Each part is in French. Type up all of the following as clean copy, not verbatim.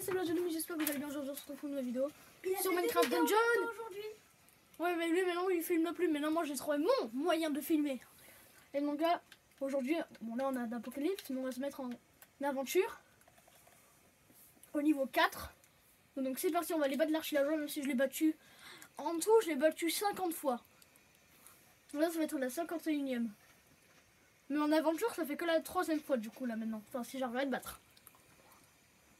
salut à tous, j'espère que vous allez bien. Aujourd'hui on se retrouve pour une nouvelle vidéo sur Minecraft Dungeon aujourd'hui. Ouais mais lui maintenant il filme plus, maintenant moi j'ai trouvé mon moyen de filmer. Et donc là, aujourd'hui, bon là on a d'Apocalypse, mais on va se mettre en aventure au niveau 4. Donc c'est parti, on va aller battre l'archilageois, même si je l'ai battu en tout, je l'ai battu 50 fois. Là ça va être la 51e. Mais en aventure ça fait que la 3e fois du coup là maintenant, enfin si j'arrive à le battre.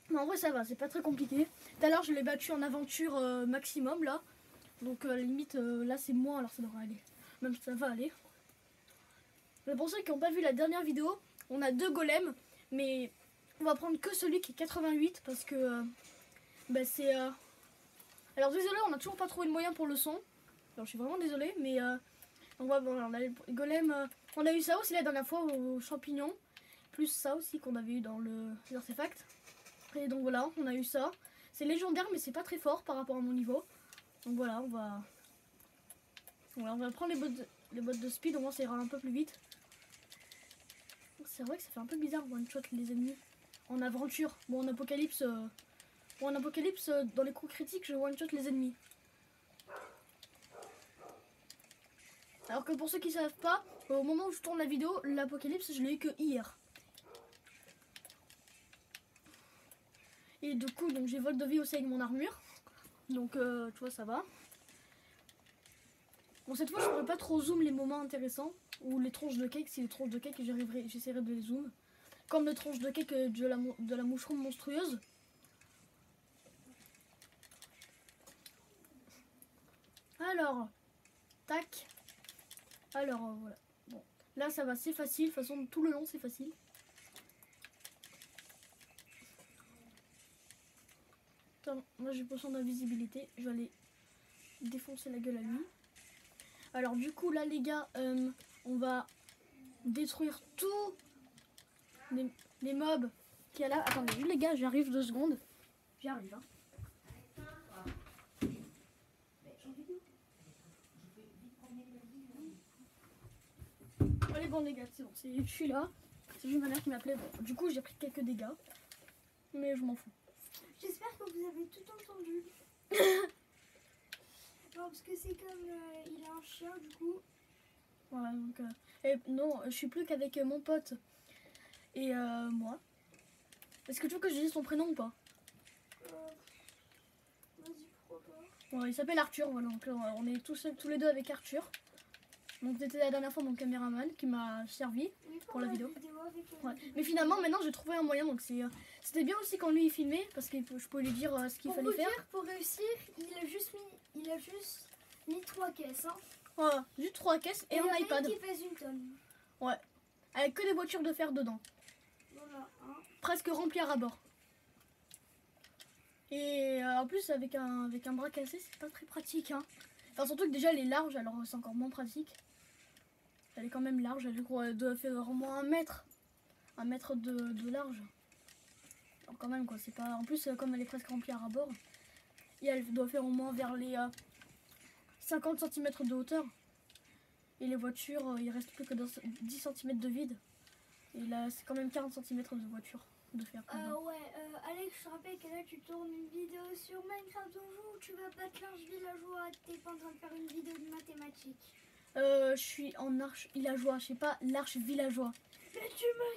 Mais en vrai ça va, c'est pas très compliqué. Tout à l'heure je l'ai battu en aventure maximum là. Donc à la limite là c'est moins, alors ça devrait aller. Même ça va aller. Mais pour ceux qui n'ont pas vu la dernière vidéo, on a 2 golems. Mais on va prendre que celui qui est 88 parce que c'est... Alors désolé, on n'a toujours pas trouvé de moyen pour le son. Alors je suis vraiment désolée, mais on a les golems... on a eu ça aussi la dernière fois aux champignons. Plus ça aussi qu'on avait eu dans les artefacts. Et donc voilà, on a eu ça. C'est légendaire mais c'est pas très fort par rapport à mon niveau. Donc voilà, on va prendre les bottes de speed, au moins ça ira un peu plus vite. C'est vrai que ça fait un peu bizarre one shot les ennemis en aventure. Bon en apocalypse, dans les coups critiques je one shot les ennemis. Alors que pour ceux qui savent pas, au moment où je tourne la vidéo, l'apocalypse je l'ai eu que hier. Et du coup donc j'ai vol de vie aussi avec mon armure. Donc tu vois ça va. Bon cette fois je pourrais pas trop zoom les moments intéressants. Ou les tronches de cake, si les tronches de cake j'essaierai de les zoom. Comme les tronches de cake de la moucheron monstrueuse. Alors, tac. Alors voilà. Bon, là ça va, c'est facile. De toute façon tout le long c'est facile. Attends, moi j'ai potion d'invisibilité. Je vais aller défoncer la gueule à lui. Alors du coup là les gars, on va détruire tous les mobs qu'il y a là. Attendez les gars, j'arrive 2 secondes. J'arrive hein. Allez bon les gars, c'est bon, je suis là. C'est juste ma mère qui m'appelait. Bon, du coup j'ai pris quelques dégâts. Mais je m'en fous. J'espère que vous avez tout entendu. Non, parce que c'est comme il a un chien du coup. Voilà donc non, je suis plus qu'avec mon pote et moi. Est-ce que tu veux que je dise son prénom ou pas? Vas-y, pourquoi pas. Ouais, il s'appelle Arthur, voilà. Donc là, on est tous les deux avec Arthur. Donc c'était la dernière fois mon caméraman qui m'a servi Oui, pour la vidéo. Avec, Ouais. Mais finalement maintenant j'ai trouvé un moyen, donc c'était bien aussi quand lui il filmait parce que je pouvais lui dire ce qu'il fallait faire. Pour réussir, il a juste mis 3 caisses. Hein. Voilà, juste 3 caisses et un iPad. Qui pèse 1 tonne. Ouais, avec que des voitures de fer dedans. Voilà. Hein. Presque remplies à bord. Et en plus avec un bras cassé c'est pas très pratique hein. Enfin surtout que déjà elle est large, alors c'est encore moins pratique. Elle est quand même large, elle doit faire au moins 1 mètre. 1 mètre de large. Alors quand même quoi, c'est pas. En plus comme elle est presque remplie à bord, et elle doit faire au moins vers les 50 cm de hauteur. Et les voitures, il reste plus que 10 cm de vide. Et là c'est quand même 40 cm de voiture de fer. Alex, je te rappelle que là tu tournes une vidéo sur Minecraft Donjon où tu vas battre l'arche villageois. T'es pas en train de faire une vidéo de mathématiques. Je suis en arche villageois, je sais pas l'arche villageois. Mais tu me...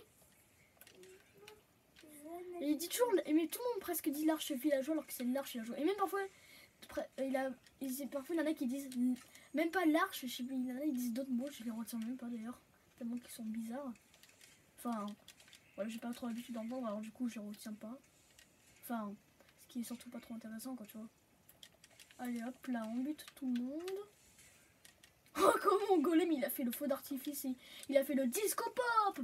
Et il dit toujours, mais tout le monde presque dit l'arche villageois alors que c'est l'arche villageois. Et même parfois, parfois il y en a qui disent même pas l'arche, je sais pas, il y en a qui disent d'autres mots, je les retiens même pas d'ailleurs, tellement qu'ils sont bizarres. Enfin, voilà, j'ai pas trop l'habitude d'entendre, alors du coup je les retiens pas. Enfin, ce qui est surtout pas trop intéressant quoi, tu vois. Allez hop, là on bute tout le monde. Oh, comment mon golem il a fait le feu d'artifice, il a fait le disco pop.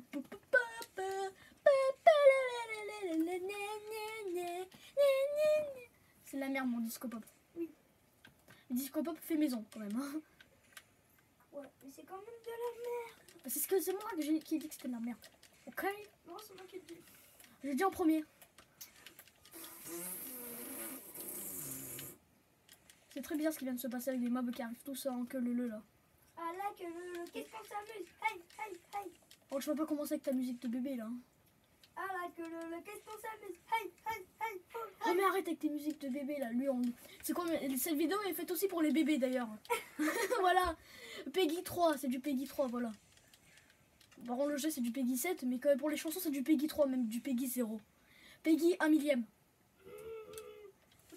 C'est la merde mon disco pop. Oui. Le disco pop fait maison quand même. Hein. Ouais, mais c'est quand même de la merde. C'est moi qui ai dit que c'était de la merde. Ok? Non, c'est moi qui le dis. J'ai dit en premier. C'est très bizarre ce qui vient de se passer avec les mobs qui arrivent tous en queue leu là. Ah là que qu'est-ce qu'on s'amuse. Hey. Oh je peux pas commencer avec ta musique de bébé là. Ah là que qu'est-ce qu'on s'amuse. Hey. Oh arrête avec tes musiques de bébé là. Lui, c'est comme cette vidéo est faite aussi pour les bébés d'ailleurs. Voilà. Peggy 3, c'est du Peggy 3, voilà. Par contre, le jeu c'est du Peggy 7, mais quand même pour les chansons c'est du Peggy 3, même du Peggy 0. Peggy 1 millième.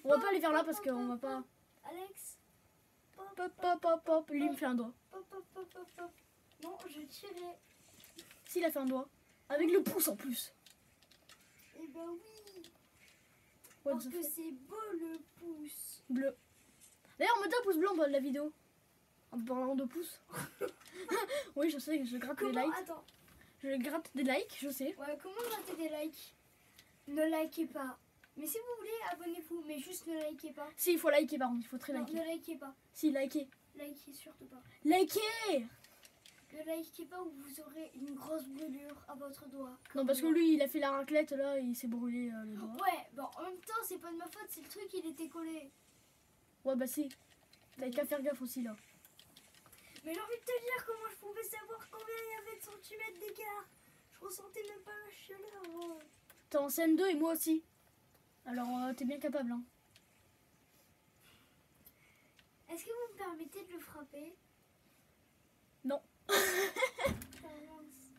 On va pas aller vers là parce qu'on va pas. Alex. Pop, pop, pop, pop. Lui il me fait un doigt. Pop, pop, pop, pop, pop. Non, je tirais. S'il a fait un doigt. Avec le pouce en plus. Eh ben oui. What Parce the que fuck. c'est beau le pouce. Bleu. D'ailleurs, mettez un pouce bleu en bas de la vidéo. En parlant de pouces. Oui, je sais, je gratte des Comment? likes. Attends. Je gratte des likes, je sais. Ouais, comment gratter des likes? Ne likez pas. Mais si vous voulez, abonnez-vous. Mais juste ne likez pas. Si, il faut liker par contre, il faut très Non, liker. ne likez pas. Si, likez. Likez surtout pas. Likez. Ne likez pas ou vous aurez une grosse brûlure à votre doigt. Non, parce que lui, il a fait la raclette là, et il s'est brûlé le doigt. Ouais, bon, en même temps, c'est pas de ma faute, c'est le truc, il était collé. Ouais, bah si. T'avais qu'à faire gaffe aussi là. Mais j'ai envie de te dire comment je pouvais savoir combien il y avait de centimètres d'écart. Je ressentais même pas la chaleur. T'es en CM2 et moi aussi. Alors, t'es bien capable, hein. Est-ce que vous me permettez de le frapper? Non. Ah, mince.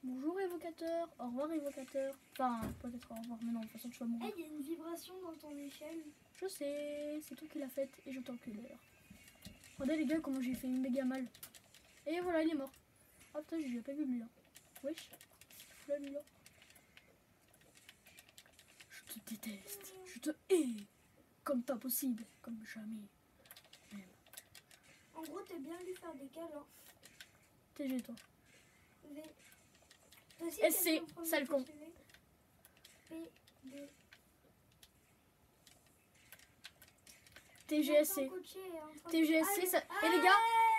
Bonjour évocateur. Au revoir évocateur. Enfin, peut-être au revoir, mais non, de toute façon, tu vas Eh, mourir. il y a une vibration dans ton échelle. Je sais, c'est toi qui l'as faite et je t'encule d'ailleurs. Regardez les gars, comment j'ai fait une méga mal. Et voilà, il est mort. Ah putain, j'ai pas vu lui là. Wesh. Là, lui là. Je te déteste. Je te hais. Comme pas possible. Comme jamais. Même. En gros, t'es bien lui faire des câlins. TG toi. V. Toi aussi, SC, t'aimes bien prendre sale con. P, D. TGSC. TGSC, ça...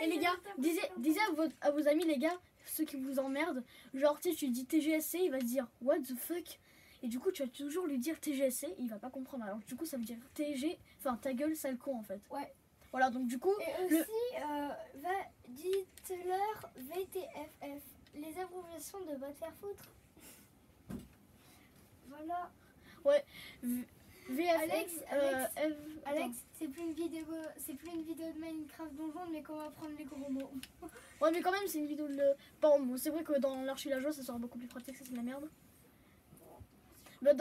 Et les gars, disez à vos amis, les gars, ceux qui vous emmerdent, genre, tu sais, tu dis TGSC, il va se dire, what the fuck? Et du coup, tu vas toujours lui dire TGSC, il va pas comprendre. Alors, du coup, ça veut dire TG, enfin, ta gueule, sale con, en fait. Ouais. Voilà, donc du coup, Et aussi, dites-leur VTFF, les abréviations de va te faire foutre. Voilà. VFF, Alex, c'est plus une vidéo de Minecraft Donjon, mais comment apprendre les gros mots. ouais, mais quand même, c'est une vidéo de... Bon, c'est vrai que dans l'archilageois, ça sera beaucoup plus pratique, ça c'est de la merde. Mais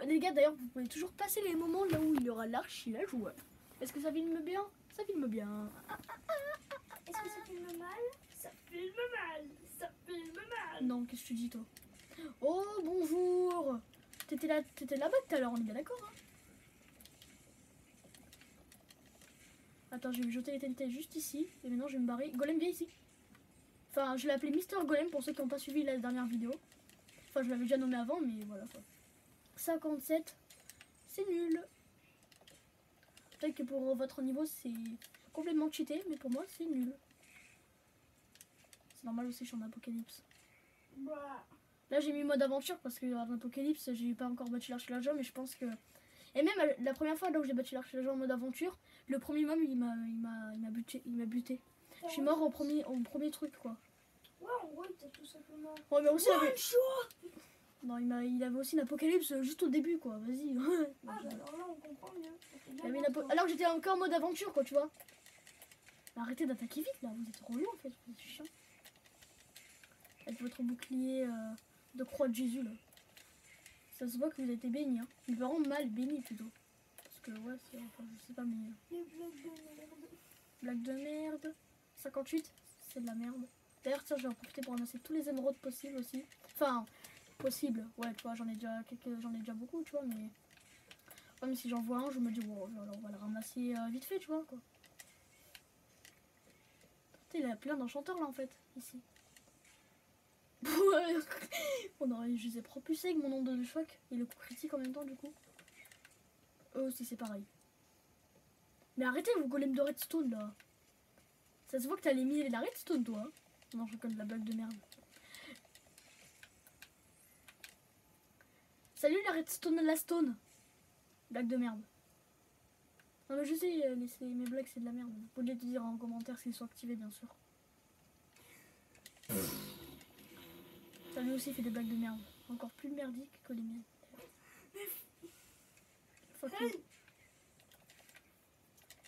les gars, d'ailleurs, vous pouvez toujours passer les moments là où il y aura l'archilageois. Est-ce que ça filme bien? Ça filme bien. Est-ce que ça filme mal? Ça filme mal. Ça filme mal. Non, qu'est-ce que tu dis, toi? Oh, bonjour. T'étais là-bas tout à l'heure, on est bien d'accord, hein? Attends, je vais jeter les TNT juste ici. Et maintenant, je vais me barrer. Golem, viens ici. Enfin, je l'ai appelé Mister Golem pour ceux qui n'ont pas suivi la dernière vidéo. Enfin, je l'avais déjà nommé avant, mais voilà quoi. 57, c'est nul. Peut-être que pour votre niveau, c'est complètement cheaté, mais pour moi, c'est nul. C'est normal aussi, je suis en apocalypse. Bah. Là, j'ai mis mode aventure parce que en apocalypse, j'ai pas encore battu l'archilageois, mais je pense que. Et même la première fois là où j'ai battu l'archilageois en mode aventure, le premier mob il m'a buté. Je suis mort au premier truc quoi. Ouais, en gros, il t'a tout simplement. Ouais, mais aussi non, il avait aussi une apocalypse juste au début quoi, vas-y. Ah, bah alors là, on comprend mieux. Il avait alors que j'étais encore en mode aventure quoi, tu vois. Mais arrêtez d'attaquer vite là, vous êtes relou en fait, vous êtes chiant. Avec votre bouclier de croix de Jésus là. Ça se voit que vous avez été béni, hein. Mais vraiment mal béni plutôt. Parce que ouais, c'est, enfin, je sais pas, mais. Les blocs de merde. Blague de merde. 58, c'est de la merde. D'ailleurs, ça, je vais en profiter pour ramasser tous les émeraudes possibles aussi. Enfin, possible. Ouais, tu vois, j'en ai déjà beaucoup, tu vois, mais. Même si j'en vois un, je me dis, wow, on va le ramasser vite fait, tu vois, quoi. Putain, il y a plein d'enchanteurs là en fait, ici. Je les ai propulsés avec mon onde de choc et le coup critique en même temps, du coup. Eux aussi, c'est pareil. Mais arrêtez vos golems de redstone là. Ça se voit que t'as mis la redstone toi. Hein. Non, je connais de la blague de merde. Salut la redstone la stone. Blague de merde. Non mais je sais, mes blagues c'est de la merde. Vous pouvez te dire en commentaire s'ils sont activés bien sûr. Ça lui aussi fait des blagues de merde. encore plus merdiques que les miennes. Fuck you.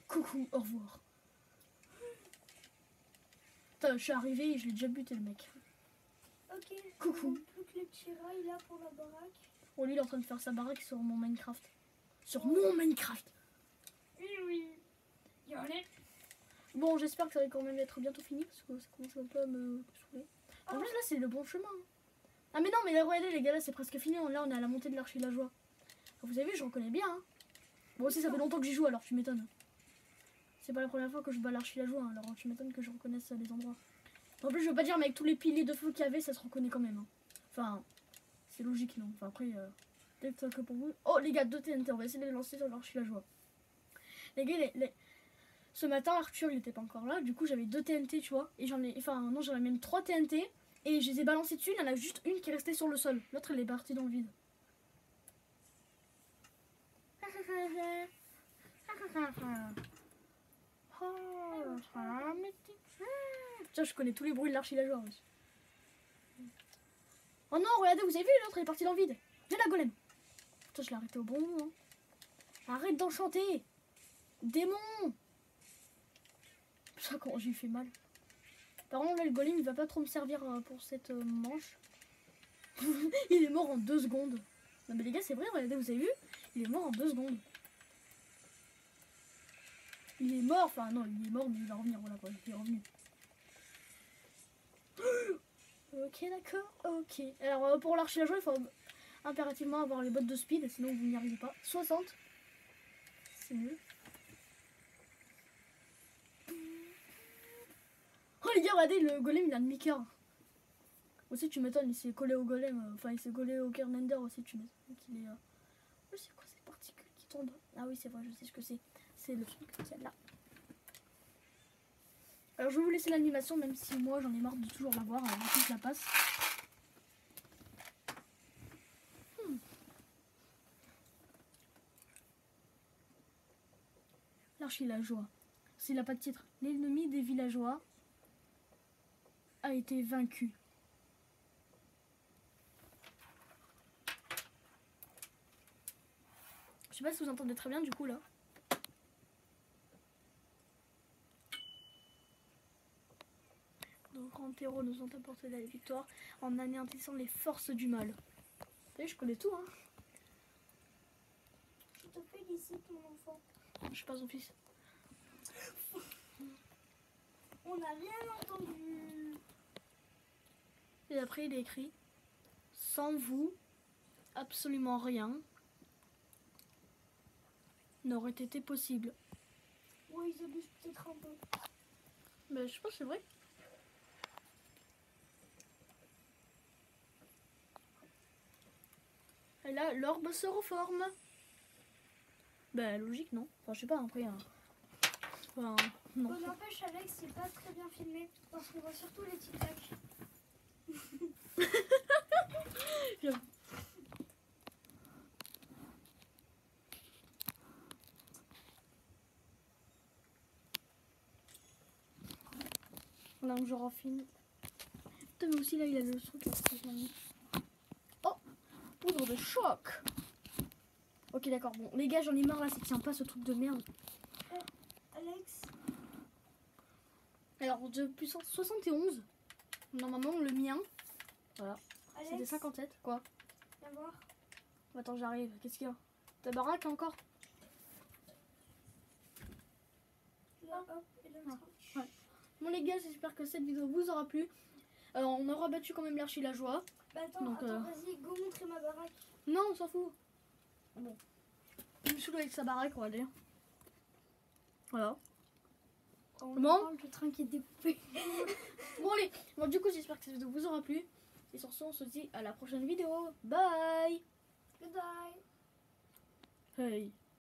Coucou, au revoir. Putain, je suis arrivé et je l'ai déjà buté le mec. Ok. Coucou. Plus que les petits rails là pour la baraque. Oh, lui il est en train de faire sa baraque sur mon Minecraft. Sur mon Minecraft. Oui. Yolé. Bon, j'espère que ça va quand même être bientôt fini parce que ça commence un peu à me saouler. En plus, là, c'est le bon chemin. Ah, mais non, mais là, regardez, les gars, là, c'est presque fini. Là, on est à la montée de l'Arche Villageois. Vous avez vu, je reconnais bien. Hein. Bon, aussi, ça fait longtemps que j'y joue, alors tu m'étonnes. C'est pas la première fois que je bats l'Arche Villageois, hein, alors tu m'étonnes que je reconnaisse les endroits. En plus, je veux pas dire, mais avec tous les piliers de feu qu'il y avait, ça se reconnaît quand même. Hein. Enfin, c'est logique, non. Enfin, après, peut-être que pour vous. Oh, les gars, 2 TNT, on va essayer de les lancer sur l'Arche Villageois. Les gars, ce matin, Arthur, il était pas encore là. Du coup, j'avais 2 TNT, tu vois. Et j'en ai. Enfin, non, j'en ai même 3 TNT. Et je les ai balancés dessus. Il y en a juste une qui est restée sur le sol. L'autre, elle est partie dans le vide. Tiens, je connais tous les bruits de l'Arche Villageois. Oh non, regardez, vous avez vu, l'autre, elle est partie dans le vide. Viens là, golem. Putain, je l'ai arrêté au bon moment. Arrête d'enchanter. Démon. Ça, comment j'ai fait mal. Par contre, là, le golem, il va pas trop me servir pour cette manche. Il est mort en 2 secondes. Non, mais les gars, c'est vrai, regardez, vous avez vu? Il est mort en 2 secondes. Il est mort, enfin, non, il est mort, mais il va revenir, voilà, quoi, il est revenu. Ok, d'accord, ok. Alors, pour l'archer villageois, il faut impérativement avoir les bottes de speed, sinon vous n'y arrivez pas. 60. C'est nul. Oh les gars, regardez, le golem il a demi-cœur. Aussi tu m'étonnes, il s'est collé au golem, enfin il s'est collé au cœur Nender aussi, tu m'étonnes qu'il est... Oh, c'est quoi ces particules qui tombent? Ah oui c'est vrai, je sais ce que c'est. C'est le truc là. Alors je vais vous laisser l'animation, même si moi j'en ai marre de toujours la voir, alors du coup je la passe. L'Arche Villageois. S'il n'a pas de titre. L'ennemi des villageois a été vaincu. Je sais pas si vous entendez très bien du coup là. Nos grands héros nous ont apporté la victoire en anéantissant les forces du mal. Vous savez, je connais tout hein. Je te félicite mon enfant. Je suis pas son fils. On n'a rien entendu. Et après il est écrit: sans vous, absolument rien n'aurait été possible. Ouais, ils abusent peut-être un peu. Mais je pense que c'est vrai. Et là, l'orbe se reforme. Bah logique non. Enfin je sais pas après. Enfin non. Bon, n'empêche, Alex, c'est pas très bien filmé parce qu'on voit surtout les tic-tac. Là où je raffine. Putain, mais aussi là, il a le truc. Oh, poudre de choc. Ok, d'accord. Bon, les gars, j'en ai marre là, ça tient pas ce truc de merde. Alex, Alors, de puissance 71. Normalement, le mien. Voilà. C'était Alex, 57. Quoi? viens voir. Attends, j'arrive. Qu'est-ce qu'il y a? Ta baraque encore? Là, hop, et là, Ouais. Bon, les gars, j'espère que cette vidéo vous aura plu. On aura battu quand même l'Arche Villageois. Bah attends, Donc, vas-y, go montrer ma baraque. Non, on s'en fout. Bon. Je me saoule avec sa baraque, on va dire. Voilà. On Bon. parle du train qui est découpé. Bon, allez. Bon, du coup, j'espère que cette vidéo vous aura plu. Et sur ce, on se dit à la prochaine vidéo. Bye. Goodbye. Hey.